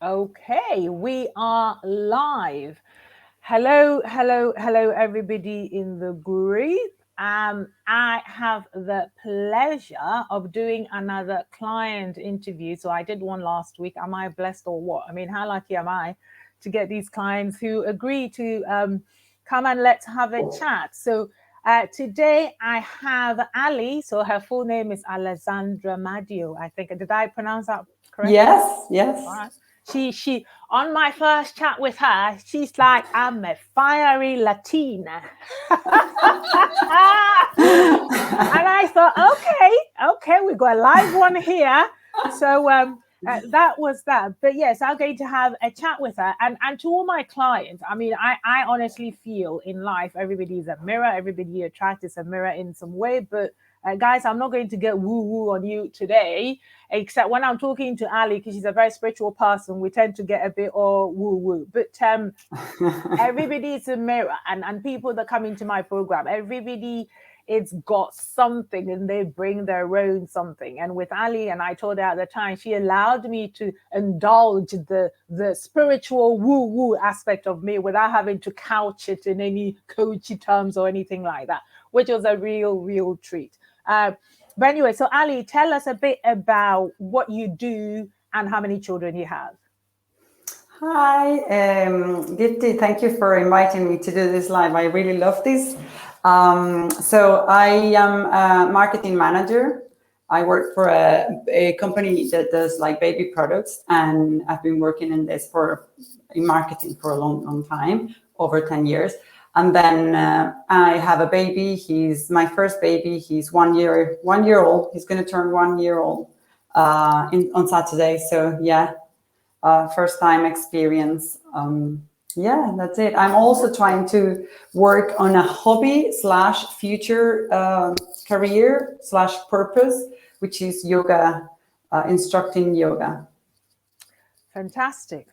Okay, we are live. Hello, hello, hello, everybody in the group. I have the pleasure of doing another client interview. So I did one last week. Am I blessed or what? I mean, how lucky am I to get these clients who agree to come and let's have a chat? So today I have Ali. So her full name is Alessandra Madio. I think, did I pronounce that correctly? Yes, All yes. right. She on my first chat with her, she's like, I'm a fiery Latina. And I thought, okay, we got a live one here. So that was that. But yes, I'm going to have a chat with her. And to all my clients, I mean, I honestly feel in life, everybody is a mirror, everybody you attract is a mirror in some way. But guys, I'm not going to get woo woo on you today, except when I'm talking to Ali, because she's a very spiritual person, we tend to get a bit all woo woo. But everybody is a mirror, and people that come into my program, everybody it's got something and they bring their own something. And with Ali, and I told her at the time, she allowed me to indulge the spiritual woo woo aspect of me without having to couch it in any coachy terms or anything like that, which was a real treat. But anyway, so Ali, tell us a bit about what you do and how many children you have. Hi, Gifty. Thank you for inviting me to do this live. I really love this. So I am a marketing manager. I work for a company that does like baby products, and I've been working in this in marketing for a long time, over 10 years. And then I have a baby. He's my first baby. He's 1 year old. He's going to turn 1 year old on Saturday. So yeah, first time experience. Yeah, that's it. I'm also trying to work on a hobby slash future career slash purpose, which is yoga, instructing yoga. Fantastic.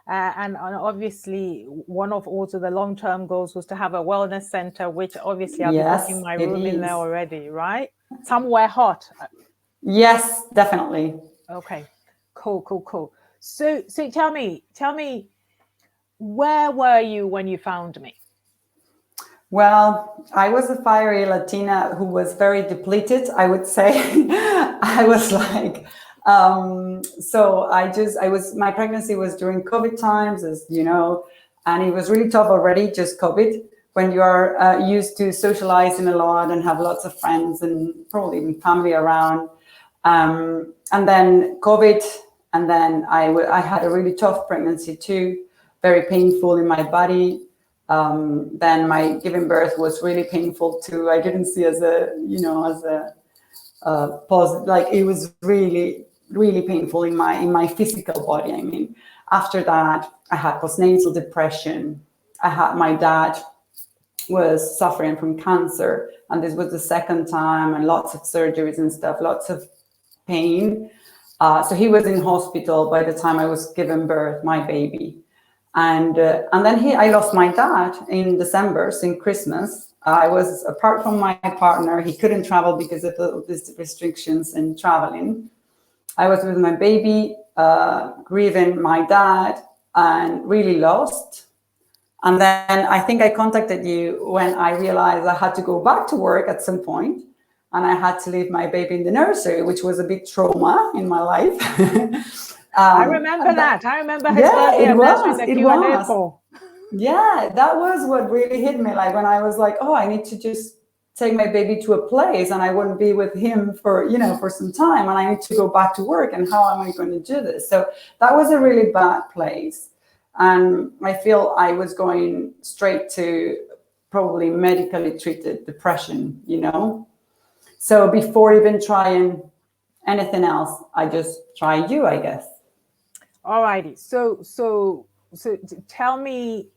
And obviously, one of also the long term goals was to have a wellness center, which obviously I'll be booking Yes, my it room in there is. already, right? Somewhere hot. Yes, definitely. Okay, cool. So tell me, where were you when you found me? Well, I was a fiery Latina who was very depleted, I would say. I was like, my pregnancy was during COVID times, as you know, and it was really tough already, just COVID, when you are used to socializing a lot and have lots of friends and probably even family around. And then COVID, and then I had a really tough pregnancy too, very painful in my body. Then my giving birth was really painful too. I didn't see as a positive, like it was really painful in my physical body. I mean, after that, I had postnatal depression. My dad was suffering from cancer, and this was the second time, and lots of surgeries and stuff, lots of pain. So he was in hospital by the time I was giving birth, my baby. And then I lost my dad in December, so in Christmas. I was apart from my partner. He couldn't travel because of these restrictions in traveling. I was with my baby, grieving my dad, and really lost. And then I think I contacted you when I realized I had to go back to work at some point, and I had to leave my baby in the nursery, which was a big trauma in my life. I remember that. I remember his Yeah, birthday it anniversary, was. the It Q&A was. call. Yeah, that was what really hit me. Like when I was like, oh, I need to just take my baby to a place, and I wouldn't be with him for some time, and I need to go back to work, and how am I going to do this? So that was a really bad place. And I feel I was going straight to probably medically treated depression. So before even trying anything else, I just tried you, I guess. All righty. So tell me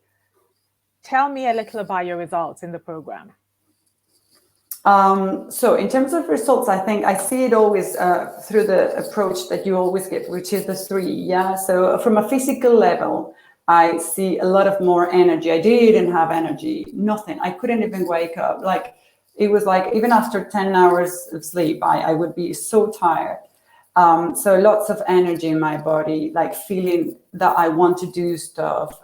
a little about your results in the program. So in terms of results, I think I see it always through the approach that you always give, which is the three. Yeah. So from a physical level, I see a lot of more energy. I didn't have energy, nothing. I couldn't even wake up. Like it was like even after 10 hours of sleep, I would be so tired. So lots of energy in my body, like feeling that I want to do stuff.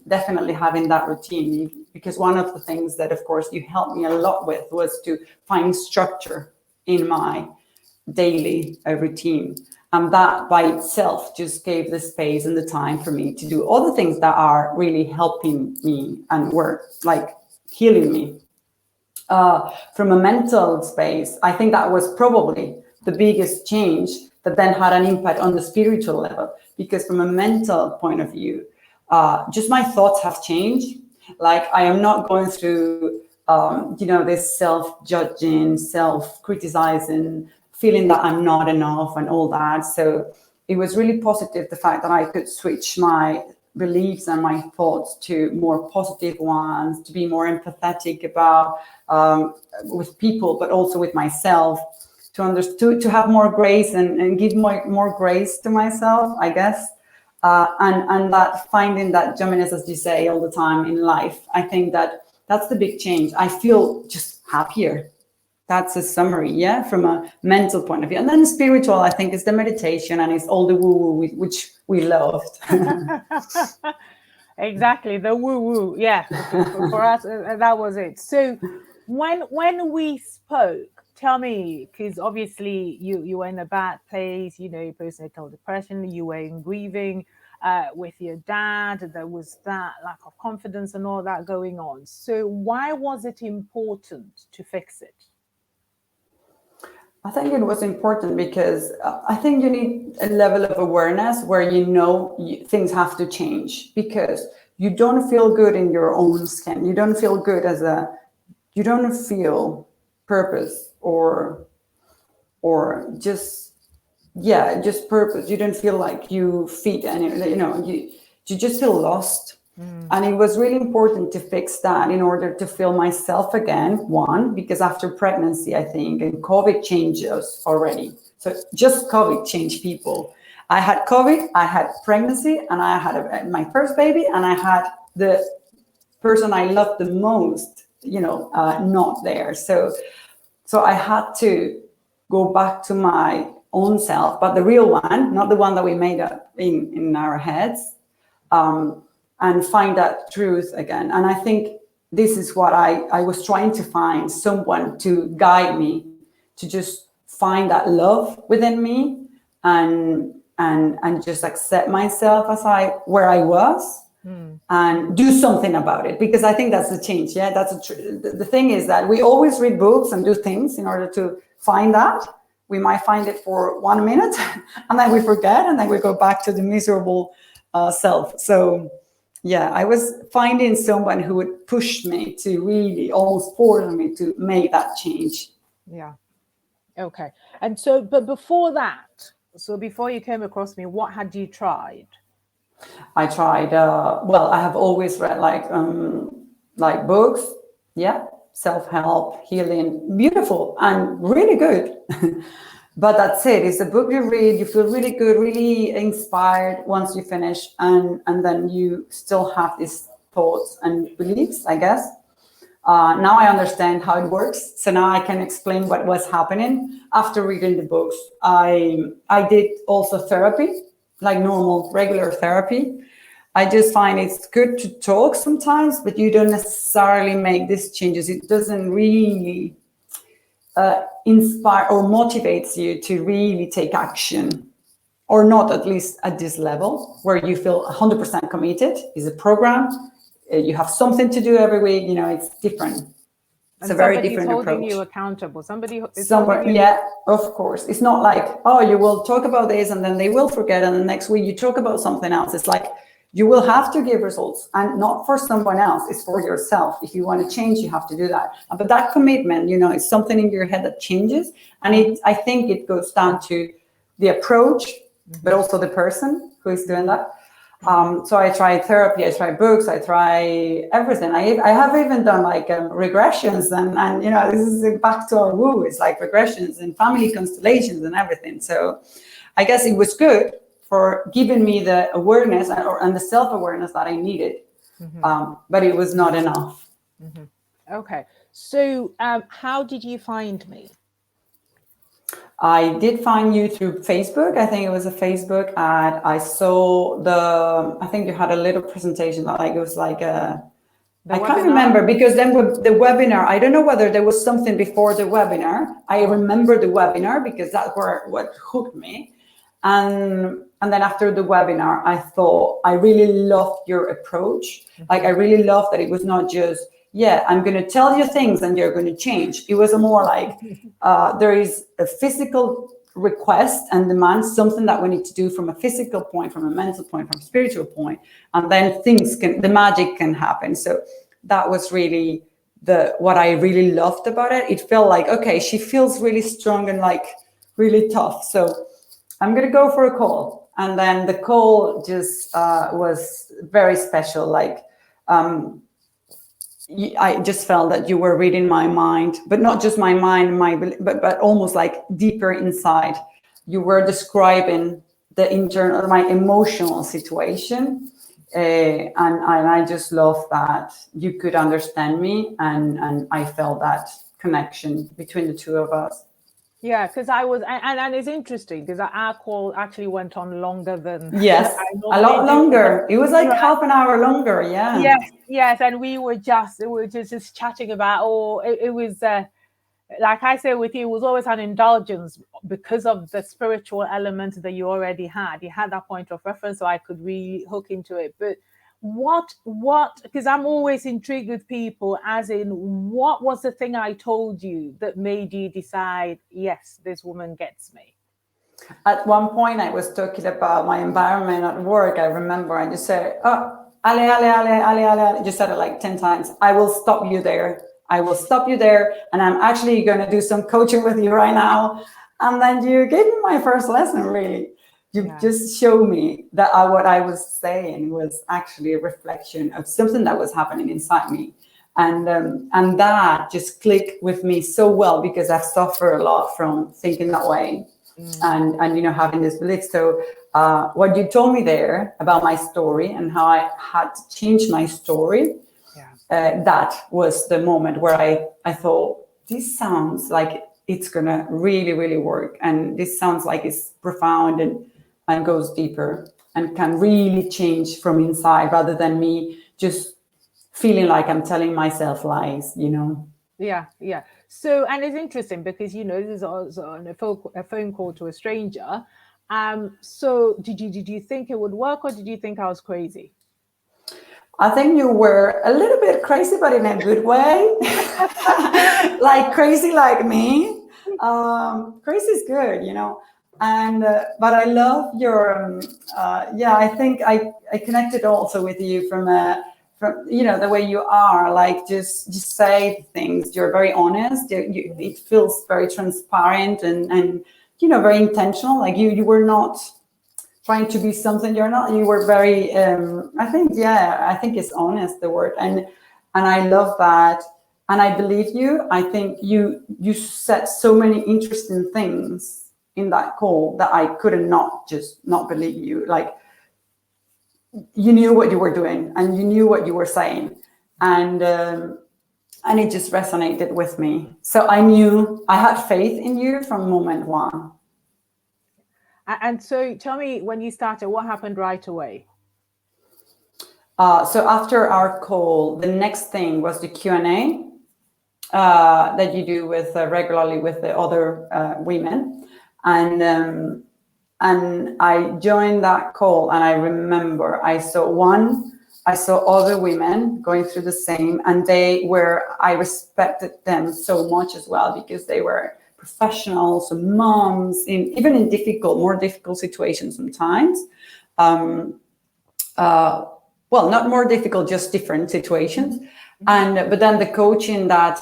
Definitely having that routine, because one of the things that, of course, you helped me a lot with was to find structure in my daily routine. And that by itself just gave the space and the time for me to do all the things that are really helping me and were like healing me. From a mental space, I think that was probably the biggest change that then had an impact on the spiritual level. Because from a mental point of view, just my thoughts have changed. Like I am not going through, this self-judging, self-criticizing, feeling that I'm not enough and all that. So it was really positive, the fact that I could switch my beliefs and my thoughts to more positive ones, to be more empathetic about with people, but also with myself, to have more grace and give more grace to myself, I guess. And that finding that genuineness, as you say, all the time in life, I think that's the big change. I feel just happier. That's a summary, yeah, from a mental point of view. And then spiritual, I think, is the meditation and it's all the woo-woo which we loved. Exactly, the woo-woo. Yeah, for us, that was it. So when we spoke, tell me, because obviously you were in a bad place, postnatal depression, you were in grieving with your dad, there was that lack of confidence and all that going on. So why was it important to fix it? I think it was important because I think you need a level of awareness where things have to change, because you don't feel good in your own skin. You don't feel good you don't feel purpose or just purpose. You don't feel like you fit any, you just feel lost. And it was really important to fix that in order to feel myself again. One, because after pregnancy, I think, and COVID changed us already. So just COVID changed people. I had COVID, I had pregnancy, and I had my first baby, and I had the person I loved the most, not there. So I had to go back to my own self, but the real one, not the one that we made up in our heads. And find that truth again. And I think this is what I was trying to find, someone to guide me, to just find that love within me and just accept myself where I was and do something about it. Because I think that's the change. Yeah, the thing is that we always read books and do things in order to find that. We might find it for 1 minute and then we forget, and then we go back to the miserable self. So yeah, I was finding someone who would push me to really almost force me to make that change. Yeah. Okay. And so, but before that, so before you came across me, what had you tried? I tried, I have always read like books. Yeah. Self-help, healing, beautiful and really good. But that's it. It's a book you read, you feel really good, really inspired once you finish, and then you still have these thoughts and beliefs, I guess. Now I understand how it works. So now I can explain what was happening after reading the books. I did also therapy, like normal, regular therapy. I just find it's good to talk sometimes, but you don't necessarily make these changes. It doesn't really inspire or motivates you to really take action, or not, at least at this level where you feel 100% committed. It's a program. You have something to do every week. It's different. It's a very different approach. Holding you accountable. Yeah, of course. It's not like, oh, you will talk about this and then they will forget, and the next week you talk about something else. It's like, you will have to give results, and not for someone else, it's for yourself. If you want to change, you have to do that. But that commitment, it's something in your head that changes. And I think it goes down to the approach, but also the person who is doing that. So I try therapy, I try books, I try everything. I have even done like regressions and this is back to our woo. It's like regressions and family constellations and everything. So I guess it was good for giving me the awareness and the self-awareness that I needed. But it was not enough. Okay. So how did you find me? I did find you through Facebook. I think it was a Facebook ad. I saw I think you had a little presentation, like it was like I can't remember, because then with the webinar, I don't know whether there was something before the webinar. I remember the webinar because that's what hooked me. And then after the webinar, I thought I really loved your approach. Like, I really loved that it was not just, yeah, I'm going to tell you things and you're going to change. It was more like there is a physical request and demand, something that we need to do from a physical point, from a mental point, from a spiritual point, and then the magic can happen. So that was really what I really loved about it. It felt like, okay, she feels really strong and like really tough. So I'm going to go for a call. And then the call just was very special. Like, I just felt that you were reading my mind, but not just my mind, but almost like deeper inside. You were describing my emotional situation. And I just love that you could understand me, and I felt that connection between the two of us. Yeah, because I was, and it's interesting because our call actually went on longer than yes, a lot longer. It was like half an hour longer. Yeah. Yes, and we were just chatting about. It was like I say with you, it was always an indulgence because of the spiritual element that you already had. You had that point of reference, so I could really hook into it. But what because I'm always intrigued with people, as in, what was the thing I told you that made you decide, yes, this woman gets me? At one point I was talking about my environment at work. I remember I just said, oh, Ale, just said it like 10 times. I will stop you there. I will stop you there, and I'm actually going to do some coaching with you right now. And then you gave me my first lesson, really. You just showed me that what I was saying was actually a reflection of something that was happening inside me. And that just clicked with me so well, because I've suffered a lot from thinking that way and having this belief. So what you told me there about my story and how I had to change my story, that was the moment where I thought, this sounds like it's gonna really, really work. And this sounds like it's profound and goes deeper and can really change from inside, rather than me just feeling like I'm telling myself lies, Yeah. So, and it's interesting because, this is also on a phone call to a stranger. So did you think it would work, or did you think I was crazy? I think you were a little bit crazy, but in a good way. Like crazy like me. Crazy is good, And but I love your I think I connected also with you from the way you are, like just say things. You're very honest. It feels very transparent and very intentional. Like you were not trying to be something you're not. You were very I think it's honest, the word, and I love that. And I believe you. I think you said so many interesting things in that call that I couldn't not believe you. Like, you knew what you were doing and you knew what you were saying, and it just resonated with me. So I knew I had faith in you from moment one. And so tell me, when you started, what happened right away? So after our call, the next thing was the Q&A that you do with regularly with the other women, and I joined that call, and I remember I saw other women going through the same, and I respected them so much as well, because they were professionals and moms, even in more difficult situations sometimes. Well, not more difficult, just different situations. But then the coaching that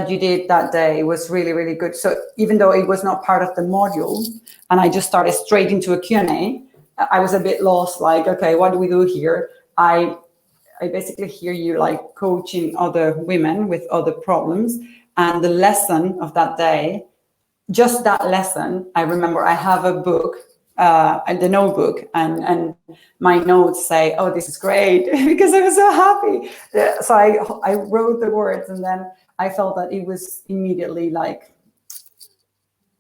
you did that day was really, really good. So even though it was not part of the module, and I just started straight into a Q&A, I was a bit lost, like, okay, what do we do here? I basically hear you like coaching other women with other problems. And the lesson of that day, just that lesson, I remember I have a book, the notebook, and my notes say, oh, this is great, because I was so happy. So I wrote the words, and then I felt that it was immediately like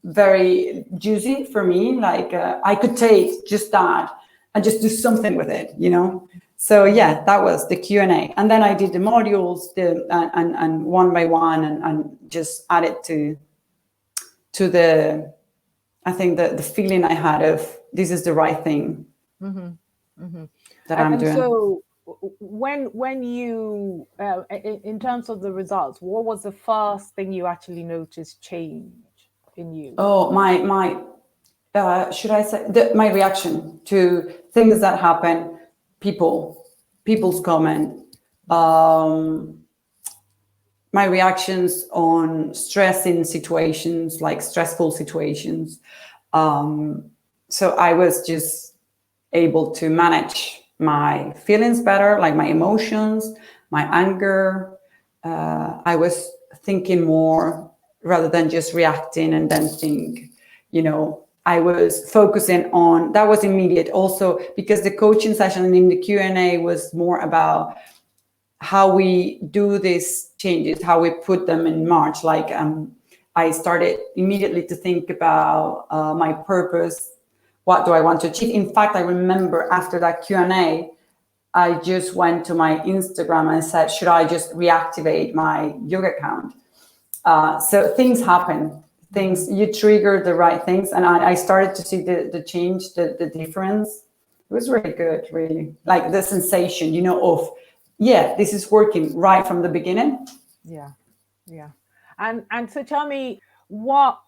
very juicy for me. Like I could take just that and just do something with it, you know. So yeah, that was the Q&A, and then I did the modules, and one by one, and just added to the, I think the feeling I had of this is the right thing that I'm doing. So when you in terms of the results, what was the first thing you actually noticed change in you? Oh, my should I say my reaction to things that happen, people's comment, my reactions on stressing situations, like stressful situations. So I was just able to manage my feelings better, like my emotions, my anger. I was thinking more rather than just reacting and then think, you know, I was focusing on, that was immediate also because the coaching session in the Q&A was more about how we do these changes, how we put them in March. Like I started immediately to think about my purpose. What do I want to achieve? In fact, I remember after that Q&A, I just went to my Instagram and said, should I just reactivate my yoga account? So things happen. Things, you trigger the right things. And I started to see the change, the difference. It was really good, really. Like the sensation, you know, of, yeah, this is working right from the beginning. Yeah. And so tell me what,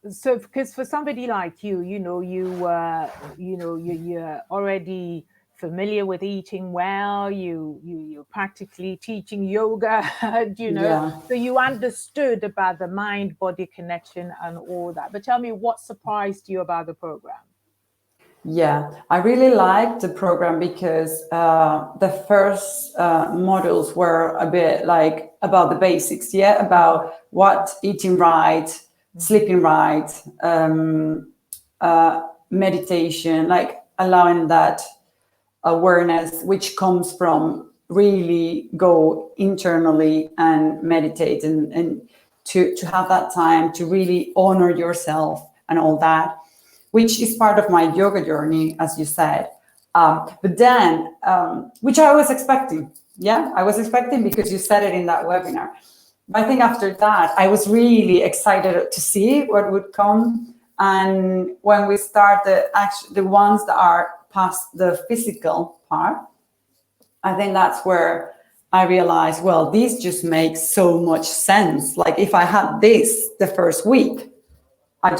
so because for somebody like you, you know, you're already familiar with eating well, you're practically teaching yoga, you know, Yeah. so you understood about the mind-body connection and all that. But tell me what surprised you about the program? Yeah, I really liked the program because the first modules were a bit like about the basics, yeah, about what eating right, sleeping right, meditation, like allowing that awareness, which comes from really go internally and meditate and to have that time to really honor yourself and all that, which is part of my yoga journey, as you said. But then, which I was expecting. Yeah, I was expecting because you said it in that webinar. But I think after that, I was really excited to see what would come. And when we start the ones that are past the physical part, I think that's where I realized, well, these just make so much sense. Like if I had this the first week, I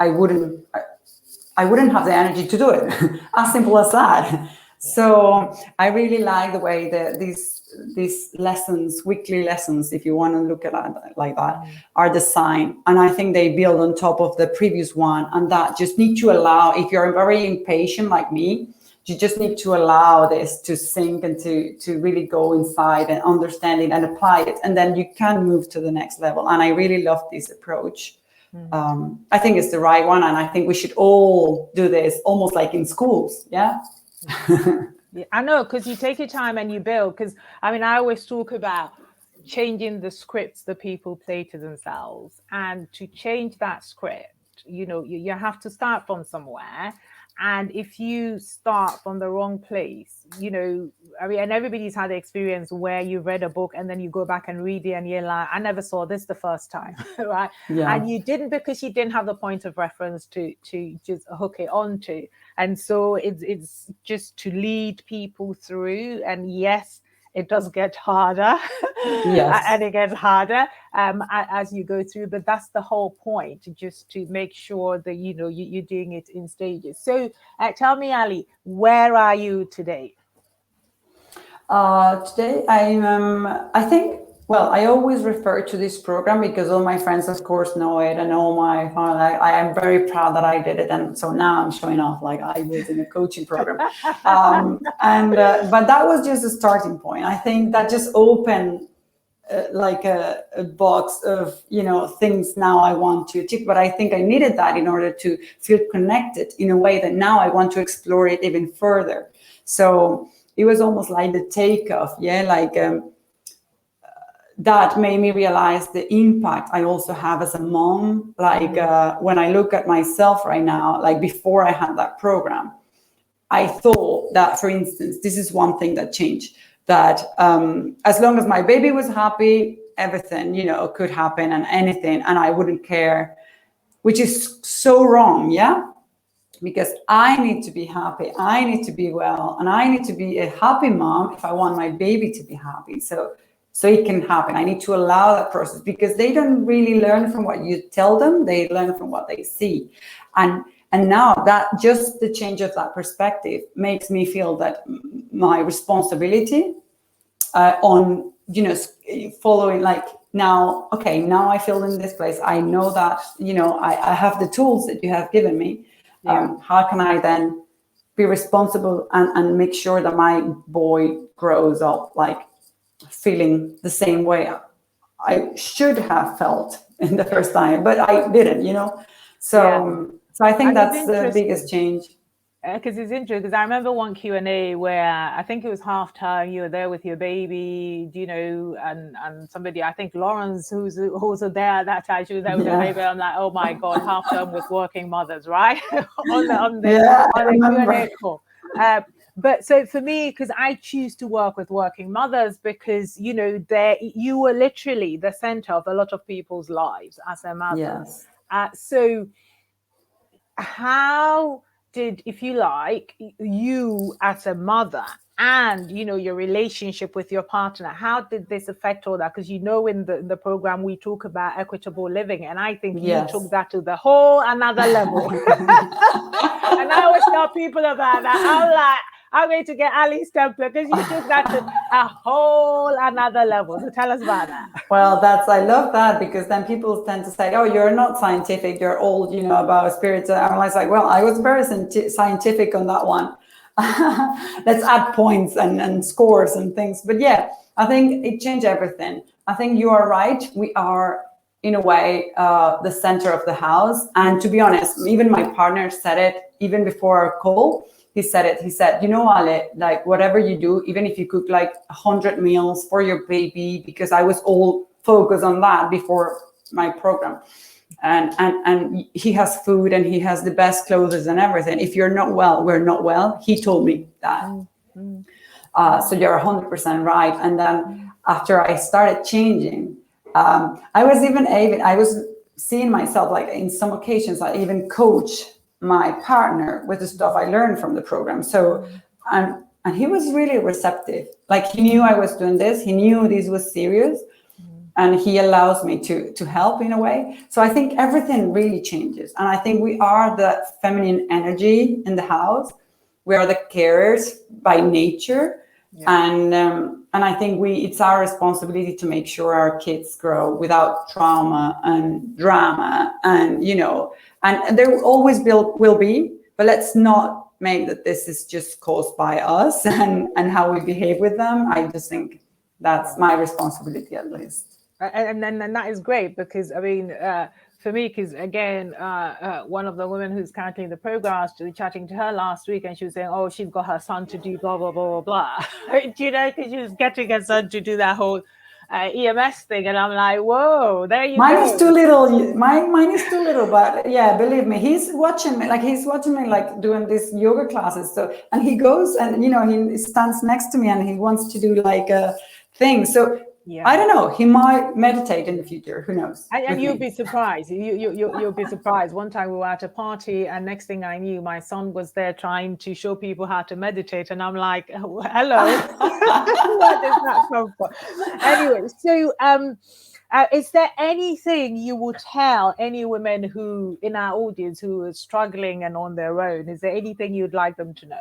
wouldn't have the energy to do it. As simple as that. So I really like the way that these lessons, weekly lessons, if you want to look at it like that, are designed. And I think they build on top of the previous one. And that just need to allow, if you're very impatient like me, you just need to allow this to sink and to really go inside and understand it and apply it. And then you can move to the next level. And I really love this approach. I think it's the right one, and I think we should all do this almost like in schools. Yeah. Yeah, I know, because you take your time and you build. Because I mean, I always talk about changing the scripts that people play to themselves, and to change that script, you know, you have to start from somewhere. And if you start from the wrong place, you know, I mean, and everybody's had the experience where you read a book and then you go back and read it and you're like, I never saw this the first time, right? Yeah. And you didn't, because you didn't have the point of reference to just hook it onto. And so it's just to lead people through. And yes, it does get harder. Yes. And it gets harder as you go through, but that's the whole point, just to make sure that, you know, you're doing it in stages. So tell me, Ali, where are you today? Today I think, well, I always refer to this program because all my friends, of course, know it, and all my family. I am very proud that I did it, and so now I'm showing off like I was in a coaching program. But that was just a starting point. I think that just opened like a box of, you know, things now I want to achieve. But I think I needed that in order to feel connected in a way that now I want to explore it even further. So it was almost like the takeoff, yeah, like that made me realize the impact I also have as a mom. Like when I look at myself right now, like before I had that program, I thought that, for instance, this is one thing that changed, that as long as my baby was happy, everything, could happen and anything, and I wouldn't care, which is so wrong, yeah? Because I need to be happy, I need to be well, and I need to be a happy mom if I want my baby to be happy. So it can happen. I need to allow that process, because they don't really learn from what you tell them, they learn from what they see. And now that just the change of that perspective makes me feel that my responsibility on, following, like, now I feel in this place. I know that, I have the tools that you have given me. How can I then be responsible and make sure that my boy grows up like feeling the same way I should have felt in the first time, but I didn't, So I think that's the biggest change. Because it's interesting, because I remember one Q&A where I think it was half time, you were there with your baby, and somebody, I think Lawrence, who's also there at that time, she was there with her baby. I'm like, oh my God, half term with working mothers, right? on the Q&A call. But so for me, because I choose to work with working mothers, because, you were literally the center of a lot of people's lives as a mother. Yes. So how did, if you like, you as a mother and, your relationship with your partner, how did this affect all that? Because, in the program, we talk about equitable living. And I think you took that to the whole another level. And I always tell people about that. I'm like, I'm going to get Ali's template, because you took that to a whole another level. So tell us about that. Well, I love that, because then people tend to say, oh, you're not scientific, you're old, about spirits. And I was like, well, I was very scientific on that one. Let's add points and scores and things. But yeah, I think it changed everything. I think you are right. We are, in a way, the center of the house. And to be honest, even my partner said it even before our call. He said it. He said, Ale, like, whatever you do, even if you cook like 100 meals for your baby, because I was all focused on that before my program. And he has food and he has the best clothes and everything. If you're not well, we're not well. He told me that. So you're 100% right. And then after I started changing, I was seeing myself, like, in some occasions, I even coach my partner with the stuff I learned from the program. So, and he was really receptive. Like, he knew I was doing this. He knew this was serious, and he allows me to help in a way. So I think everything really changes. And I think we are the feminine energy in the house. We are the carers by nature. And I think it's our responsibility to make sure our kids grow without trauma and drama, and and there always will be, but let's not make that this is just caused by us and how we behave with them. I just think that's my responsibility, at least. And that is great, because I mean, for me, because again, one of the women who's currently in the program, I was chatting to her last week, and she was saying, oh, she's got her son to do blah, blah, blah, blah, blah. Because she was getting her son to do that whole EMS thing. And I'm like, whoa, there you go. Mine is too little. Mine is too little, but yeah, believe me, he's watching me like doing these yoga classes. So, and he goes and, he stands next to me and he wants to do like a thing. So I don't know. He might meditate in the future. Who knows? And you'll be surprised. You'll be surprised. One time we were at a party, and next thing I knew, my son was there trying to show people how to meditate, and I'm like, hello, where does that come from? Anyway, so is there anything you would tell any women who in our audience who are struggling and on their own? Is there anything you'd like them to know?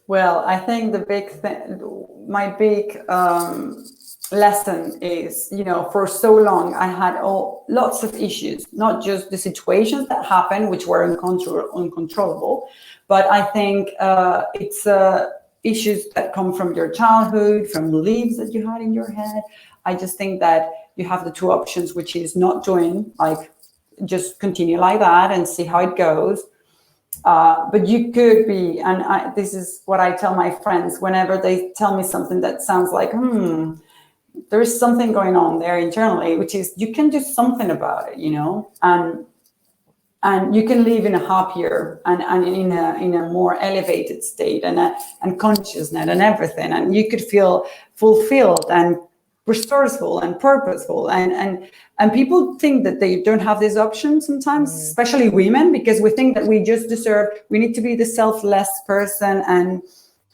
Well, I think my big lesson is, for so long I had lots of issues, not just the situations that happened, which were uncontrollable, but I think it's issues that come from your childhood, from beliefs that you had in your head. I just think that you have the two options, which is not doing, like, just continue like that and see how it goes. But you could be, and this is what I tell my friends whenever they tell me something that sounds like, there's something going on there internally, which is you can do something about it, and you can live in a happier and in a more elevated state and consciousness and everything, and you could feel fulfilled and resourceful and purposeful, and people think that they don't have this option sometimes, especially women, because we think that we just we need to be the selfless person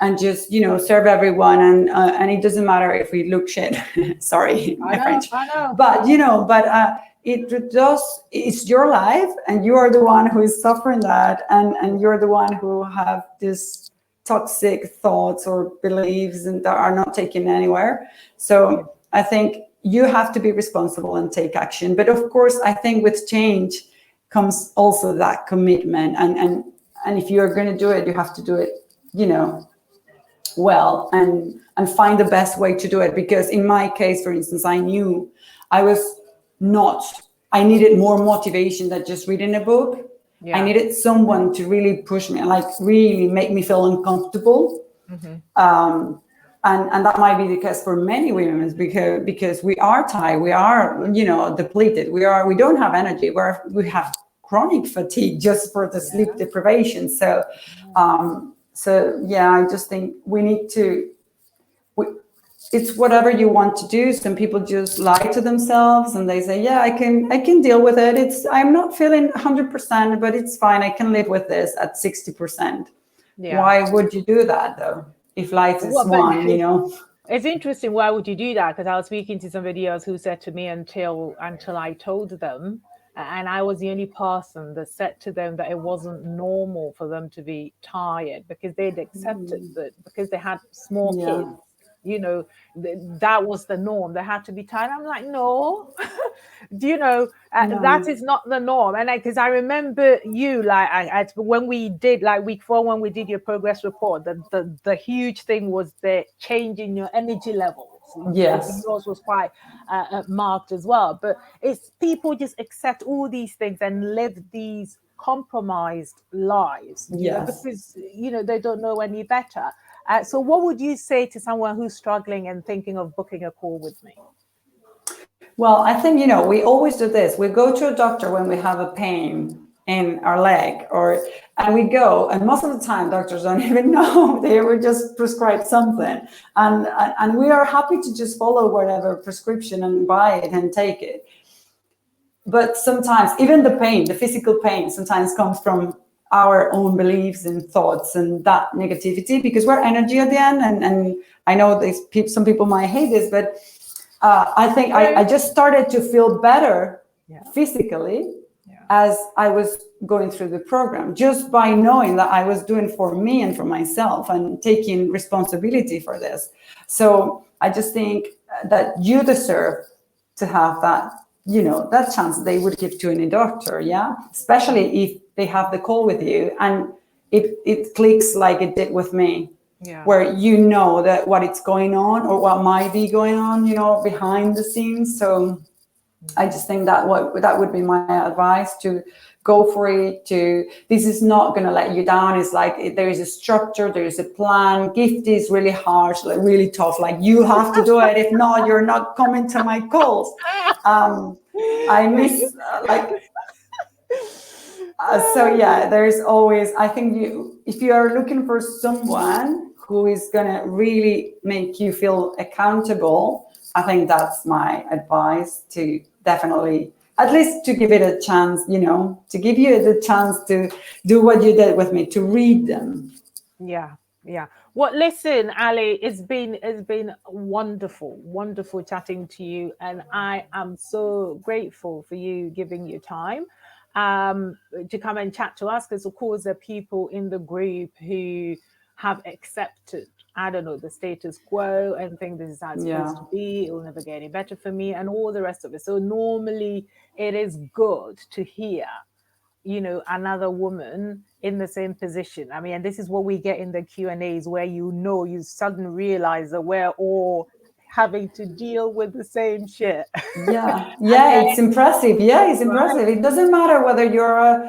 and just serve everyone, and it doesn't matter if we look shit. Sorry, my French. I know. But it does. It's your life, and you are the one who is suffering that, and you're the one who have this toxic thoughts or beliefs and that are not taken anywhere. So I think you have to be responsible and take action. But of course, I think with change comes also that commitment, and if you're going to do it, you have to do it, well, and find the best way to do it. Because in my case, for instance, I knew I needed more motivation than just reading a book. I needed someone to really push me, like really make me feel uncomfortable. And that might be the case for many women, because we are tired, we are depleted, we don't have energy, we have chronic fatigue just for the sleep deprivation. So I just think we need to. It's whatever you want to do. Some people just lie to themselves and they say, I can deal with it. I'm not feeling 100%, but it's fine. I can live with this at 60%. Why would you do that though? If life is one, It's interesting. Why would you do that? Because I was speaking to somebody else who said to me until I told them, and I was the only person that said to them that it wasn't normal for them to be tired, because they'd accepted that because they had small kids. That was the norm. They had to be tired. I'm like, no, that is not the norm. And because I remember you, like, when we did, like week 4, when we did your progress report, the huge thing was the change in your energy levels. Yes, yours was quite marked as well. But it's people just accept all these things and live these compromised lives, because they don't know any better. So what would you say to someone who's struggling and thinking of booking a call with me? Well, I think, we always do this. We go to a doctor when we have a pain in our leg, and we go, and most of the time doctors don't even know. They will just prescribe something, and we are happy to just follow whatever prescription and buy it and take it. But sometimes even the physical pain sometimes comes from our own beliefs and thoughts and that negativity, because we're energy at the end. And I know some people might hate this, but I think I just started to feel better physically as I was going through the program, just by knowing that I was doing for me and for myself and taking responsibility for this. So I just think that you deserve to have that, that chance they would give to any doctor, especially if they have the call with you and it clicks like it did with me, where that what it's going on or what might be going on, behind the scenes. So I just think that would be my advice, to go for it. This is not going to let you down. It's like there is a structure, there is a plan. Gifty is really harsh, like really tough. Like you have to do it. If not, you're not coming to my calls. I miss there's always. I think if you are looking for someone who is going to really make you feel accountable, I think that's my advice, to definitely, at least to give it a chance, to give you the chance to do what you did with me, to read them. Yeah. Well, listen, Ali, it's been wonderful chatting to you, and I am so grateful for you giving your time to come and chat to us, because of course there are people in the group who have accepted, I don't know, the status quo and think this is how it's supposed to be. It will never get any better for me, and all the rest of it. So normally it is good to hear, another woman in the same position. I mean, and this is what we get in the Q&As, where you suddenly realize that we're all having to deal with the same shit. It's impressive. It's impressive. It doesn't matter whether you're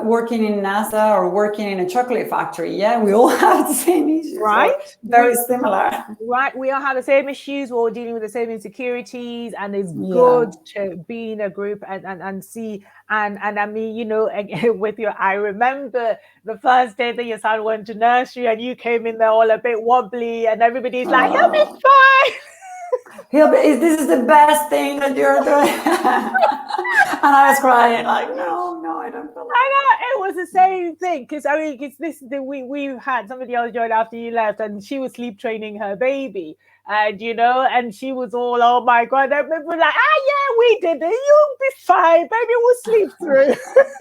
working in NASA or working in a chocolate factory. Yeah, we all have the same issues, right? Very similar. Right, we all have the same issues. We're all dealing with the same insecurities, and it's Yeah. good to be in a group and see. And I mean, you know, with your, I remember the first day that your son went to nursery, and you came in there all a bit wobbly, and everybody's like, "He'll be fine." This is the best thing that you're doing. And I was crying like, no, I don't feel like I know, it was the same thing, because I mean, it's this we had somebody else join after you left, and she was sleep training her baby, and you know, and she was all, oh my god, and people were like, yeah, we did it, you'll be fine, baby, we'll sleep through.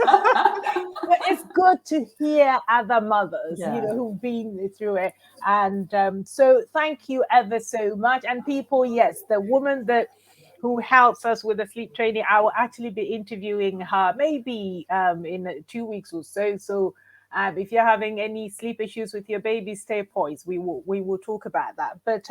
But it's good to hear other mothers, you know, who've been through it, and so thank you ever so much. And people, yes, the woman that who helps us with the sleep training, I will actually be interviewing her maybe in 2 weeks or so. So if you're having any sleep issues with your baby, stay poised. We will talk about that. But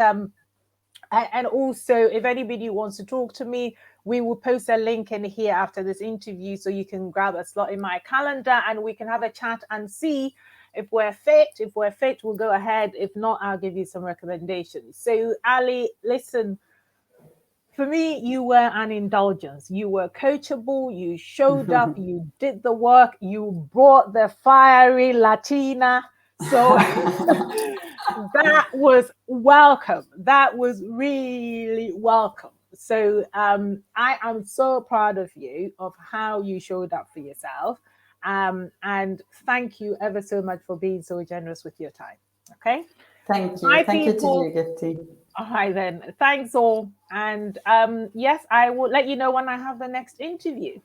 and also, if anybody wants to talk to me, we will post a link in here after this interview, so you can grab a slot in my calendar and we can have a chat and see if we're fit. If we're fit, we'll go ahead. If not, I'll give you some recommendations. So Ali, listen, for me, you were an indulgence. You were coachable. You showed up. You did the work. You brought the fiery Latina. So that was welcome. That was really welcome. So I am so proud of you, of how you showed up for yourself. And thank you ever so much for being so generous with your time. Okay. Thank you. My Thank people, you to you, Gifty. All right then. Thanks all. And yes, I will let you know when I have the next interview.